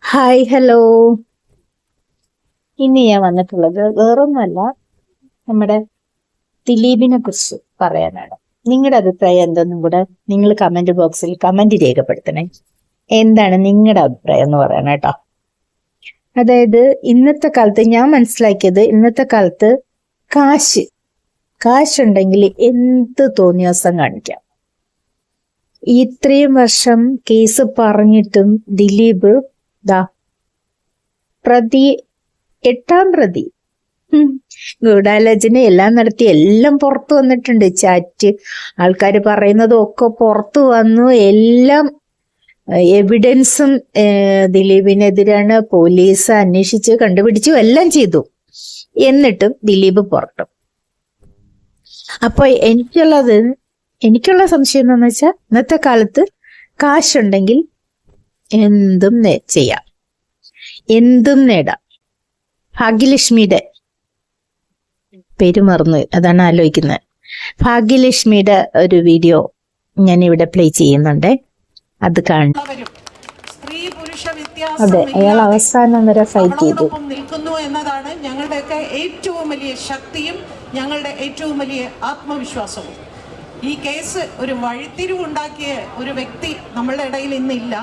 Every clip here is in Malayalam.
Hi hello. ഇന്ന് ഞാൻ വന്നിട്ടുള്ളത് വേറൊന്നുമല്ല, നമ്മുടെ ദിലീപിനെ കുറിച്ച് പറയാനാണ്. നിങ്ങളുടെ അഭിപ്രായം എന്തെന്നും കൂടെ നിങ്ങൾ കമന്റ് ബോക്സിൽ കമന്റ് രേഖപ്പെടുത്തണേ. എന്താണ് നിങ്ങളുടെ അഭിപ്രായം എന്ന് പറയാനാട്ടോ. അതായത് ഇന്നത്തെ കാലത്ത് ഞാൻ മനസ്സിലാക്കിയത്, ഇന്നത്തെ കാലത്ത് കാശുണ്ടെങ്കിൽ എന്ത് തോന്നിയ ദിവസം കാണിക്കാം. ഇത്രയും വർഷം കേസ് പറഞ്ഞിട്ടും ദിലീപ് എട്ടാം പ്രതി ഗൂഢാലോചന എല്ലാം നടത്തി, എല്ലാം പുറത്തു വന്നിട്ടുണ്ട്. ചാറ്റ് ആൾക്കാർ പറയുന്നതും ഒക്കെ പുറത്തു വന്നു. എല്ലാം എവിഡൻസും ദിലീപിനെതിരാണ്. പോലീസ് അന്വേഷിച്ച് കണ്ടുപിടിച്ചു, എല്ലാം ചെയ്തു. എന്നിട്ടും ദിലീപ് പുറത്തു. അപ്പൊ എനിക്കുള്ള സംശയം എന്താണെന്ന് വെച്ചാൽ, ഇന്നത്തെ കാലത്ത് കാശുണ്ടെങ്കിൽ എന്തും ചെയ്യാം, എന്തും നേടാം. ഭാഗ്യലക്ഷ്മിയുടെ പേര് മറന്നു, അതാണ് ആലോചിക്കുന്നത്. ഭാഗ്യലക്ഷ്മിയുടെ ഒരു വീഡിയോ ഞാൻ ഇവിടെ പ്ലേ ചെയ്യുന്നുണ്ട്, അത് കാണും. അതെ, അയാൾ അവസാനം വരെ ഫൈറ്റ് ചെയ്തു. നിൽക്കുന്നു എന്നതാണ് ഞങ്ങളുടെയൊക്കെ ഏറ്റവും വലിയ ശക്തിയും ഞങ്ങളുടെ ഏറ്റവും വലിയ ആത്മവിശ്വാസവും. ഈ കേസ് ഒരു വഴിത്തിരിവുണ്ടാക്കിയ ഒരു വ്യക്തി നമ്മളുടെ ഇടയിൽ ഇന്നില്ല.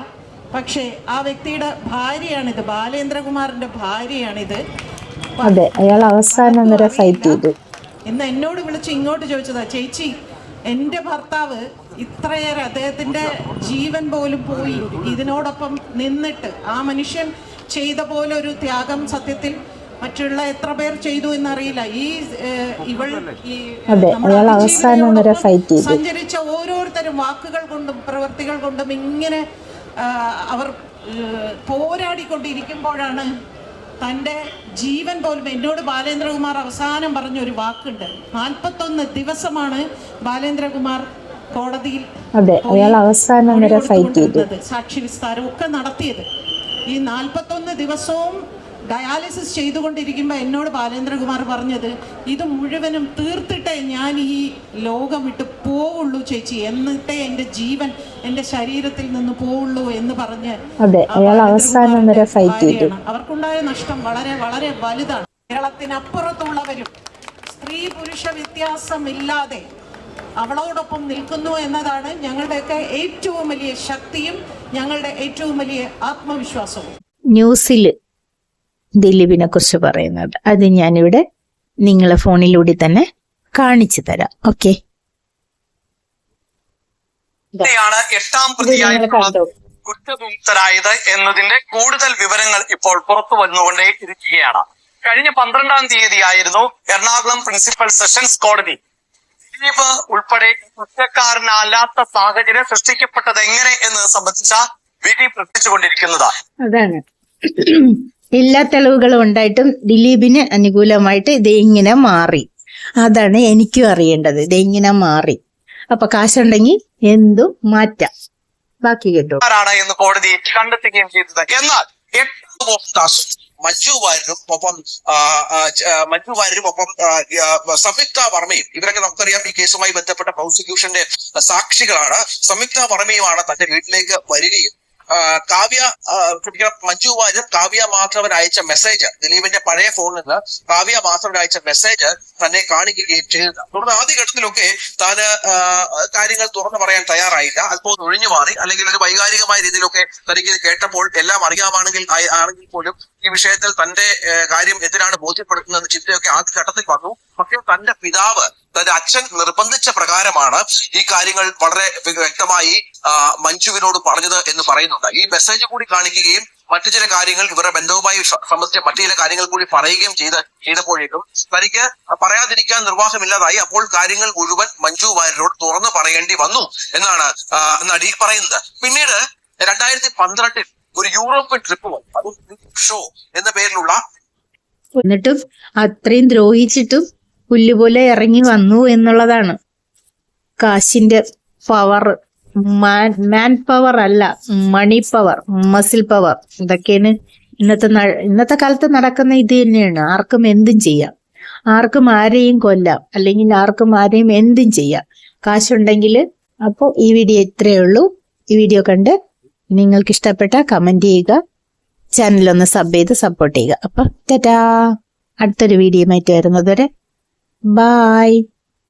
പക്ഷേ ആ വ്യക്തിയുടെ ഭാര്യയാണിത്, ബാലേന്ദ്രകുമാറിന്റെ ഭാര്യയാണിത്. അതെ, അയാൾ അവസാനം വരെ ഫൈറ്റ് ചെയ്തു. ഇന്ന് എന്നോട് വിളിച്ച് ഇങ്ങോട്ട് ചോദിച്ചതാ, ചേച്ചി എൻ്റെ ഭർത്താവ് ഇത്രയേറെ, അദ്ദേഹത്തിന്റെ ജീവൻ പോലും പോയി ഇതിനോടൊപ്പം നിന്നിട്ട്, ആ മനുഷ്യൻ ചെയ്ത പോലെ ഒരു ത്യാഗം സത്യത്തിൽ മറ്റുള്ള എത്ര പേർ ചെയ്തു എന്നറിയില്ല. സഞ്ചരിച്ച ഓരോരുത്തരും വാക്കുകൾ കൊണ്ടും പ്രവൃത്തികൾ കൊണ്ടും ഇങ്ങനെ അവർ പോരാടിക്കൊണ്ടിരിക്കുമ്പോഴാണ് തൻ്റെ ജീവൻ പോലും. എന്നോട് ബാലേന്ദ്രകുമാർ അവസാനം പറഞ്ഞൊരു വാക്കുണ്ട്, 41 ദിവസമാണ് ബാലേന്ദ്രകുമാർ കോടതിയിൽ സാക്ഷി വിസ്താരം ഒക്കെ നടത്തിയത്. ഈ 41 ദിവസവും ഡയാലിസിസ് ചെയ്തുകൊണ്ടിരിക്കുമ്പോൾ എന്നോട് ബാലേന്ദ്രകുമാർ പറഞ്ഞത്, ഇത് മുഴുവനും തീർത്തിട്ടേ ഞാൻ ഈ ലോകം വിട്ട് പോവുള്ളൂ ചേച്ചി, എന്നിട്ടേ എൻ്റെ ജീവൻ എൻ്റെ ശരീരത്തിൽ നിന്ന് പോവുള്ളൂ എന്ന് പറഞ്ഞ് അവർക്കുണ്ടായ നഷ്ടം വളരെ വളരെ വലുതാണ്. കേരളത്തിനപ്പുറത്തുള്ളവരും സ്ത്രീ പുരുഷ വ്യത്യാസമില്ലാതെ അവളോടൊപ്പം നിൽക്കുന്നു എന്നതാണ് ഞങ്ങളുടെയൊക്കെ ഏറ്റവും വലിയ ശക്തിയും ഞങ്ങളുടെ ഏറ്റവും വലിയ ആത്മവിശ്വാസവും. ന്യൂസിൽ ദിലീപിനെ കുറിച്ച് പറയുന്നത്, അത് ഞാനിവിടെ നിങ്ങളെ ഫോണിലൂടെ തന്നെ കാണിച്ചു തരാം. ഓക്കെ, എട്ടാം പ്രതിയായിട്ടുള്ളത് കുറ്റവിമുക്തരായത് എന്നതിന്റെ കൂടുതൽ വിവരങ്ങൾ ഇപ്പോൾ പുറത്തു വന്നുകൊണ്ടേ ഇരിക്കുകയാണ്. കഴിഞ്ഞ 12-ാം തീയതിയായിരുന്നു എറണാകുളം പ്രിൻസിപ്പൽ സെഷൻസ് കോടതി ദിലീപ് ഉൾപ്പെടെ കുറ്റക്കാരനല്ലാത്ത സാഹചര്യം സൃഷ്ടിക്കപ്പെട്ടത് എങ്ങനെ എന്ന് സംബന്ധിച്ച വിധി പ്രവർത്തിച്ചുകൊണ്ടിരിക്കുന്നത്. അതാണ് എല്ലാ തെളിവുകളും ഉണ്ടായിട്ടും ദിലീപിന് അനുകൂലമായിട്ട് ഇത് ഇങ്ങനെ മാറി. അതാണ് എനിക്കും അറിയേണ്ടത്, ഇത് ഇങ്ങനെ മാറി. അപ്പൊ കാശുണ്ടെങ്കിൽ എന്തും മാറ്റാം. ബാക്കി കേട്ടോ എന്ന് കോടതി കണ്ടെത്തുകയും ചെയ്തത്. എന്നാൽ മഞ്ജു വാര്യരും ഒപ്പം സംയുക്ത വർമ്മയും, ഇവരൊക്കെ നമുക്കറിയാം ഈ കേസുമായി ബന്ധപ്പെട്ട പ്രോസിക്യൂഷന്റെ സാക്ഷികളാണ്. സംയുക്ത വർമ്മയുമാണ് തന്റെ വീട്ടിലേക്ക് വരികയും മഞ്ജു വാര്യർ കാവ്യ മാധവൻ അയച്ച മെസ്സേജ്, ദിലീപിന്റെ പഴയ ഫോണിൽ നിന്ന് കാവ്യ മാധവൻ അയച്ച മെസ്സേജ് തന്നെ കാണിക്കുകയും ചെയ്തത്. തുടർന്ന് ആദ്യഘട്ടത്തിലൊക്കെ താന് കാര്യങ്ങൾ തുറന്നു പറയാൻ തയ്യാറായില്ല, അല്പം ഒഴിഞ്ഞു മാറി, അല്ലെങ്കിൽ ഒരു വൈകാരികമായ രീതിയിലൊക്കെ തനിക്ക് കേട്ടപ്പോൾ എല്ലാം അറിയാമാണെങ്കിൽ പോലും ഈ വിഷയത്തിൽ തന്റെ കാര്യം എന്തിനാണ് ബോധ്യപ്പെടുത്തുന്നത് ചിന്തയൊക്കെ ആദ്യഘട്ടത്തിൽ വന്നു. പക്ഷേ തന്റെ പിതാവ്, തന്റെ അച്ഛൻ നിർബന്ധിച്ച പ്രകാരമാണ് ഈ കാര്യങ്ങൾ വളരെ വ്യക്തമായി മഞ്ജുവിനോട് പറഞ്ഞത് എന്ന് പറയുന്നുണ്ട്. ഈ മെസ്സേജ് കൂടി കാണിക്കുകയും മറ്റു ചില കാര്യങ്ങൾ ഇവരുടെ ബന്ധവുമായി സംബന്ധിച്ച മറ്റു ചില കാര്യങ്ങൾ കൂടി പറയുകയും ചെയ്തപ്പോഴേക്കും തനിക്ക് പറയാതിരിക്കാൻ നിർവാഹമില്ലാതായി. അപ്പോൾ കാര്യങ്ങൾ മുഴുവൻ മഞ്ജു വാര്യരോട് തുറന്നു പറയേണ്ടി വന്നു എന്നാണ് നടി പറയുന്നത്. പിന്നീട് 2012 ഒരു യൂറോപ്യൻ ട്രിപ്പ് വന്നു, അത് ഷോ എന്ന പേരിലുള്ള. എന്നിട്ടും അത്രയും ദ്രോഹിച്ചിട്ടും പുല്ലുപോലെ ഇറങ്ങി വന്നു എന്നുള്ളതാണ് കാശിന്റെ പവർ. മാൻ പവർ അല്ല, മണി പവർ, മസിൽ പവർ. ഇതൊക്കെയാണ് ഇന്നത്തെ കാലത്ത് നടക്കുന്ന ഇത് തന്നെയാണ്. ആർക്കും എന്തും ചെയ്യാം, ആർക്കും ആരെയും കൊല്ലാം, അല്ലെങ്കിൽ ആർക്കും ആരെയും എന്തും ചെയ്യാം കാശുണ്ടെങ്കിൽ. അപ്പോൾ ഈ വീഡിയോ ഇത്രയേ ഉള്ളൂ. ഈ വീഡിയോ കണ്ട് നിങ്ങൾക്ക് ഇഷ്ടപ്പെട്ട കമന്റ് ചെയ്യുക, ചാനലൊന്ന് സബ് ചെയ്ത് സപ്പോർട്ട് ചെയ്യുക. അപ്പൊ ടാറ്റാ, അടുത്തൊരു വീഡിയോ ആയിട്ട് വരുന്നത് വരെ ബായ്.